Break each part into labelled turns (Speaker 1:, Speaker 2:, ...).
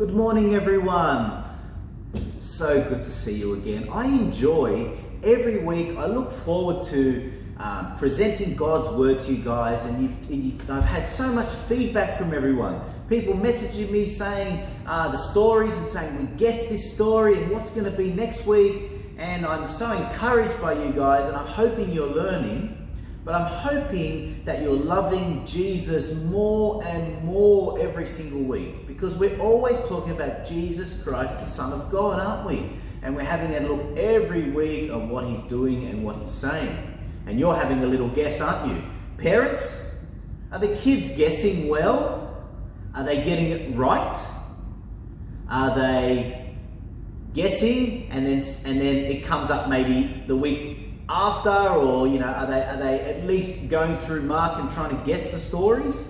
Speaker 1: Good morning, everyone. So good to see you again. I enjoy every week. I look forward to presenting God's word to you guys, and I've had so much feedback from everyone. People messaging me saying the stories and saying we guessed this story and what's going to be next week. And I'm so encouraged by you guys, and I'm hoping you're learning. But I'm hoping that you're loving Jesus more and more every single week, because we're always talking about Jesus Christ, the Son of God, aren't we? And we're having a look every week at what he's doing and what he's saying. And you're having a little guess, aren't you? Parents, are the kids guessing well? Are they getting it right? Are they guessing and then it comes up maybe the week after, or are they at least going through Mark and trying to guess the stories?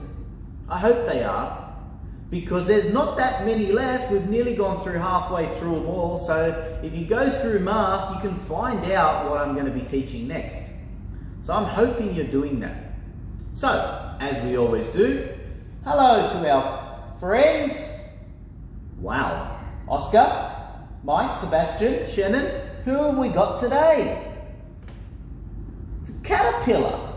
Speaker 1: I hope they are, because there's not that many left. We've nearly gone through halfway through them all. So if you go through Mark, you can find out what I'm going to be teaching next. So I'm hoping you're doing that. So, as we always do, hello to our friends. Wow. Oscar, Mike, Sebastian, Shannon, who have we got today? Caterpillar.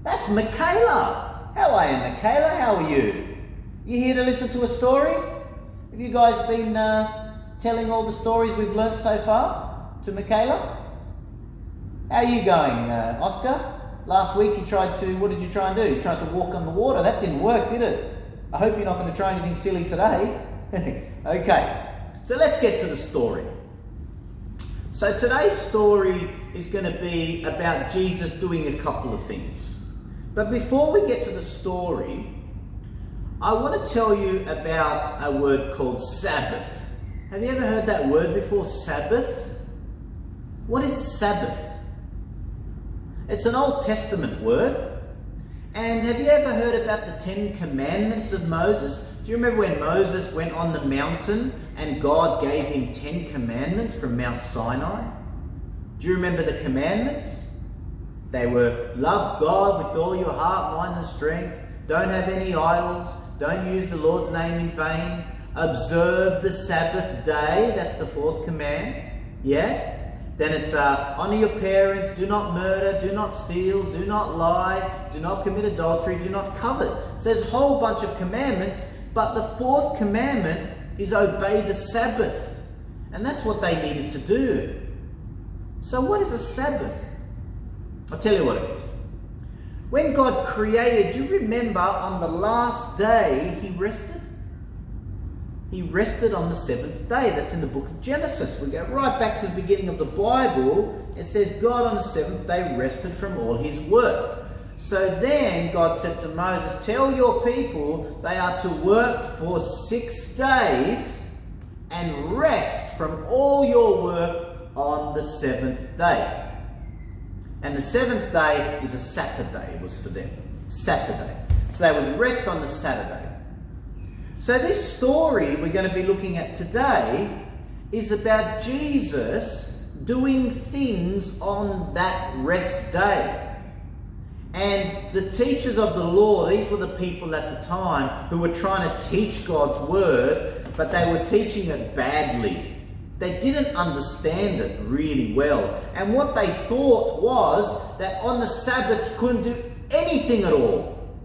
Speaker 1: That's Michaela. How are you, Michaela? How are you? You here to listen to a story? Have you guys been telling all the stories we've learnt so far to Michaela? How are you going, Oscar? Last week you tried to, what did you try and do? You tried to walk on the water. That didn't work, did it? I hope you're not going to try anything silly today. Okay, so let's get to the story. So today's story is going to be about Jesus doing a couple of things. But before we get to the story, I want to tell you about a word called Sabbath. Have you ever heard that word before, Sabbath? What is Sabbath? It's an Old Testament word. And have you ever heard about the 10 Commandments of Moses? Do you remember when Moses went on the mountain and God gave him 10 commandments from Mount Sinai? Do you remember the commandments? They were, love God with all your heart, mind and strength. Don't have any idols. Don't use the Lord's name in vain. Observe the Sabbath day. That's the 4th command. Yes? Then it's honor your parents, do not murder, do not steal, do not lie, do not commit adultery, do not covet. So there's a whole bunch of commandments, but the 4th commandment is obey the Sabbath. And that's what they needed to do. So what is a Sabbath? I'll tell you what it is. When God created, do you remember on the last day he rested? He rested on the 7th day. That's in the book of Genesis. We go right back to the beginning of the Bible. It says God on the 7th day rested from all his work. So then God said to Moses, tell your people they are to work for 6 days and rest from all your work on the 7th day. And the 7th day is a Saturday. It was for them. Saturday. So they would rest on the Saturday. So this story we're going to be looking at today is about Jesus doing things on that rest day. And the teachers of the law, these were the people at the time who were trying to teach God's word, but they were teaching it badly. They didn't understand it really well. And what they thought was that on the Sabbath you couldn't do anything at all.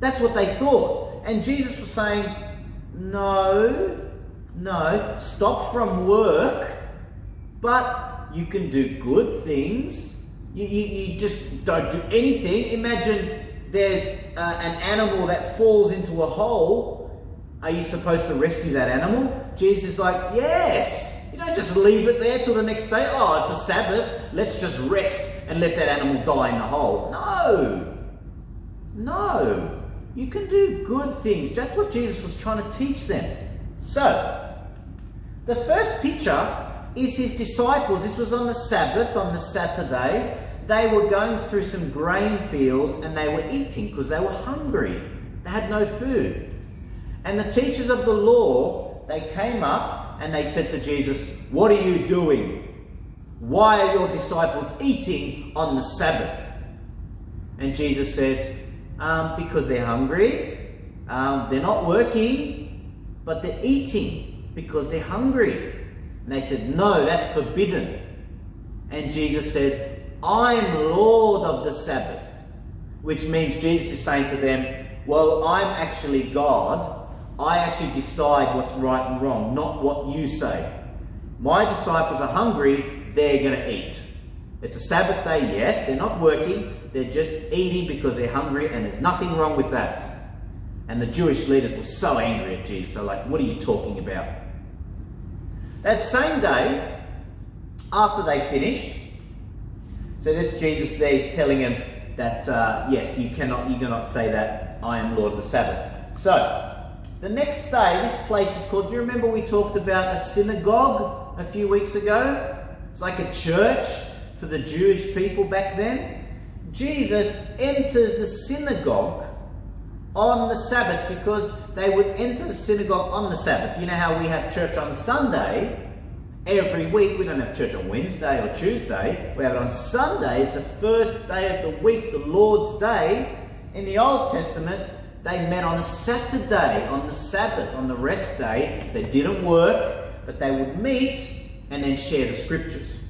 Speaker 1: That's what they thought. And Jesus was saying, no, stop from work, but you can do good things. You just don't do anything. Imagine there's an animal that falls into a hole. Are you supposed to rescue that animal? Jesus is like, yes. You don't just leave it there till the next day. Oh, it's a Sabbath. Let's just rest and let that animal die in the hole. No. You can do good things. That's what Jesus was trying to teach them. So, the first picture is his disciples. This was on the Sabbath, on the Saturday. They were going through some grain fields and they were eating because they were hungry. They had no food. And the teachers of the law, they came up and they said to Jesus, what are you doing? Why are your disciples eating on the Sabbath? And Jesus said, because they're hungry, they're not working, but they're eating because they're hungry. And they said, no, that's forbidden. And Jesus says, I'm Lord of the Sabbath. Which means Jesus is saying to them, well, I'm actually God. I actually decide what's right and wrong, not what you say. My disciples are hungry, they're going to eat. It's a Sabbath day, yes, they're not working, they're just eating because they're hungry, and there's nothing wrong with that. And the Jewish leaders were so angry at Jesus. They're like, what are you talking about? That same day, after they finished, so this Jesus there is telling them that, yes, you cannot say that, I am Lord of the Sabbath. So, the next day, this place is called, do you remember we talked about a synagogue a few weeks ago? It's like a church for the Jewish people back then. Jesus enters the synagogue on the Sabbath because they would enter the synagogue on the Sabbath. You know how we have church on Sunday every week. We don't have church on Wednesday or Tuesday. We have it on Sunday. It's the first day of the week, the Lord's Day. In the Old Testament, they met on a Saturday, on the Sabbath, on the rest day. They didn't work, but they would meet and then share the scriptures.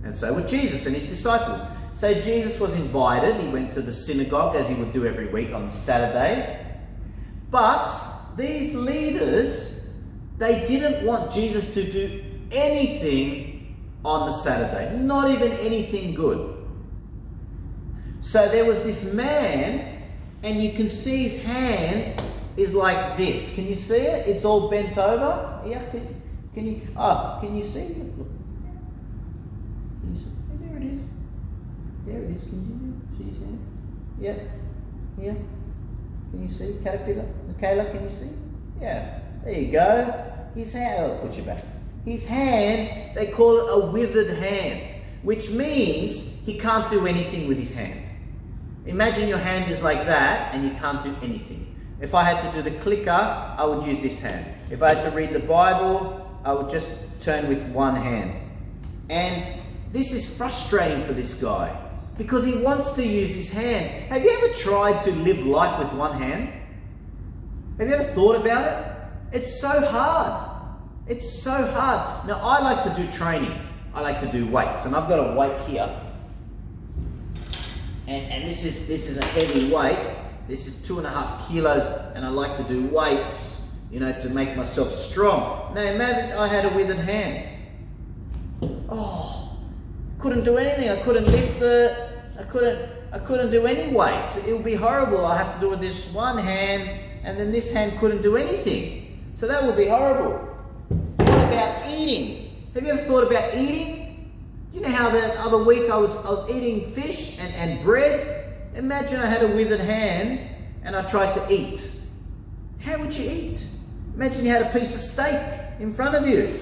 Speaker 1: And so would Jesus and his disciples. So Jesus was invited. He went to the synagogue as he would do every week on Saturday. But these leaders, they didn't want Jesus to do anything on the Saturday. Not even anything good. So there was this man, and you can see his hand is like this. Can you see it? It's all bent over. Yeah, can you? Oh, can you see? Look. Can you see? There it is. There it is. Can you see his hand? Yeah. Yeah. Can you see? Caterpillar? Michaela, can you see? Yeah. There you go. His hand. I'll put you back. His hand, they call it a withered hand, which means he can't do anything with his hand. Imagine your hand is like that and you can't do anything. If I had to do the clicker, I would use this hand. If I had to read the Bible, I would just turn with one hand. And this is frustrating for this guy because he wants to use his hand. Have you ever tried to live life with one hand? Have you ever thought about it? It's so hard. It's so hard. Now, I like to do training. I like to do weights, and I've got a weight here. And this is a heavy weight. This is 2.5 kilos, and I like to do weights, to make myself strong. Now, imagine I had a withered hand. Oh, couldn't do anything. I couldn't lift it. I couldn't do any weights. It would be horrible. I have to do it with this one hand, and then this hand couldn't do anything. So that would be horrible. What about eating? Have you ever thought about eating? You know how the other week I was eating fish and bread? Imagine I had a withered hand and I tried to eat. How would you eat? Imagine you had a piece of steak in front of you.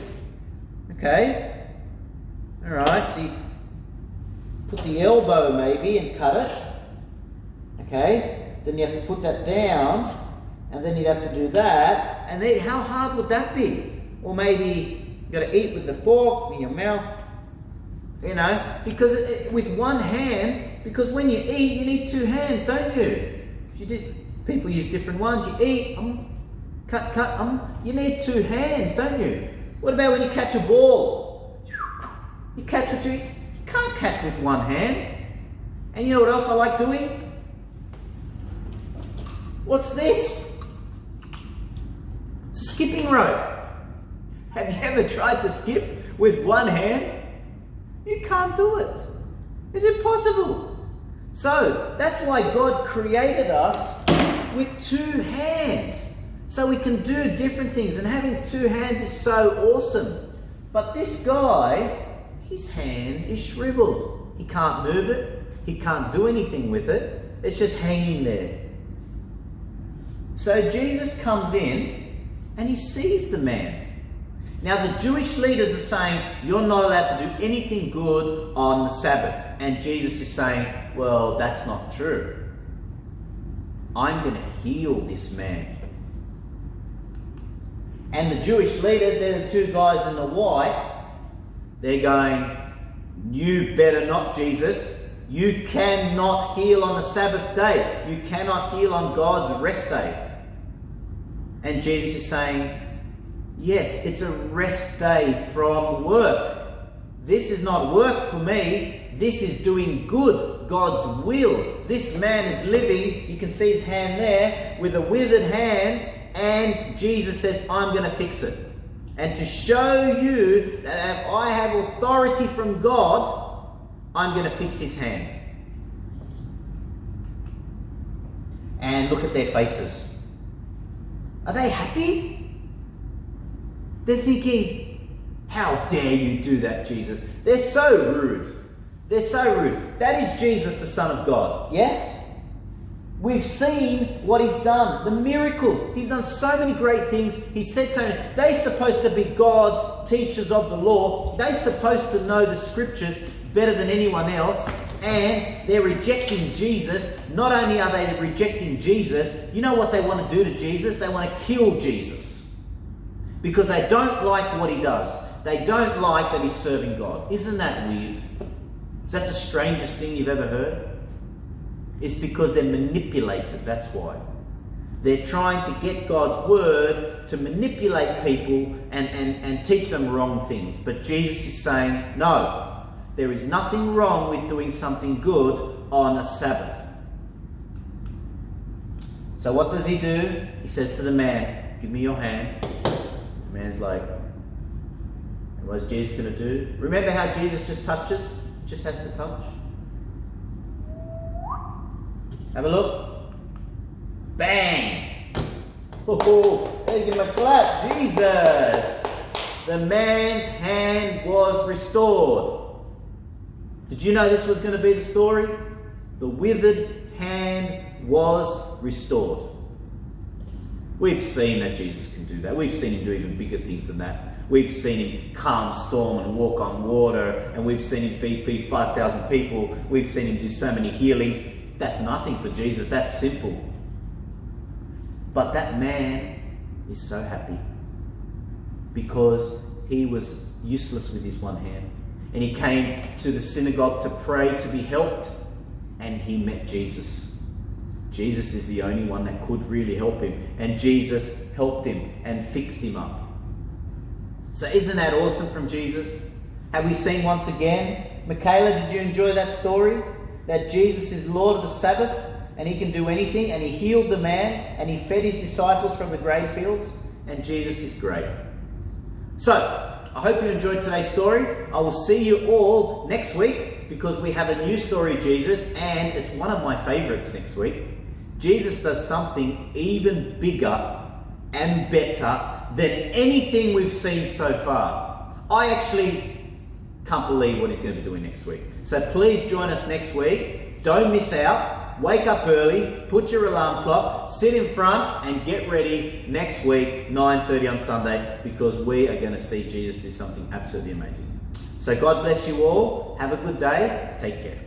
Speaker 1: Okay? Alright, so you put the elbow maybe and cut it. Okay? So then you have to put that down, and then you'd have to do that, and then how hard would that be? Or maybe you got to eat with the fork in your mouth, because with one hand, because when you eat, you need two hands, don't you? People use different ones. You eat, cut, you need two hands, don't you? What about when you catch a ball? You can't catch with one hand. And you know what else I like doing? What's this? It's a skipping rope. Have you ever tried to skip with one hand? You can't do it. It's impossible. So that's why God created us with two hands, so we can do different things, and having two hands is so awesome. But this guy, his hand is shriveled. He can't move it. He can't do anything with it. It's just hanging there. So Jesus comes in and he sees the man. Now the Jewish leaders are saying, you're not allowed to do anything good on the Sabbath. And Jesus is saying, well, that's not true. I'm going to heal this man. And the Jewish leaders, they're the two guys in the white, they're going, you better not, Jesus. You cannot heal on the Sabbath day. You cannot heal on God's rest day. And Jesus is saying, Yes, it's a rest day from work. This is not work for me. This is doing good, God's will. This man is living, you can see his hand there, with a withered hand, and Jesus says, I'm going to fix it. And to show you that I have authority from God, I'm going to fix his hand. And look at their faces. Are they happy? They're thinking, how dare you do that, Jesus? They're so rude. They're so rude. That is Jesus, the Son of God. Yes? We've seen what he's done. The miracles. He's done so many great things. He said so many. They're supposed to be God's teachers of the law. They're supposed to know the scriptures better than anyone else. And they're rejecting Jesus. Not only are they rejecting Jesus, you know what they want to do to Jesus? They want to kill Jesus. Because they don't like what he does. They don't like that he's serving God. Isn't that weird? Is that the strangest thing you've ever heard? It's because they're manipulated, that's why. They're trying to get God's word to manipulate people and teach them wrong things. But Jesus is saying, no, there is nothing wrong with doing something good on a Sabbath. So what does he do? He says to the man, give me your hand. The man's like, and what's Jesus going to do? Remember how Jesus just touches? Just has to touch. Have a look. Bang! Oh, they give him a clap. Jesus! The man's hand was restored. Did you know this was going to be the story? The withered hand was restored. We've seen that Jesus can do that. We've seen him do even bigger things than that. We've seen him calm storm and walk on water, and we've seen him feed 5,000 people. We've seen him do so many healings. That's nothing for Jesus. That's simple. But that man is so happy because he was useless with his one hand. And he came to the synagogue to pray to be helped, and he met Jesus. Jesus is the only one that could really help him. And Jesus helped him and fixed him up. So isn't that awesome from Jesus? Have we seen once again? Michaela, did you enjoy that story? That Jesus is Lord of the Sabbath and he can do anything, and he healed the man and he fed his disciples from the grain fields, and Jesus is great. So, I hope you enjoyed today's story. I will see you all next week because we have a new story of Jesus, and it's one of my favorites next week. Jesus does something even bigger and better than anything we've seen so far. I actually can't believe what he's going to be doing next week. So please join us next week. Don't miss out. Wake up early, put your alarm clock, sit in front and get ready next week, 9:30 on Sunday, because we are going to see Jesus do something absolutely amazing. So God bless you all. Have a good day. Take care.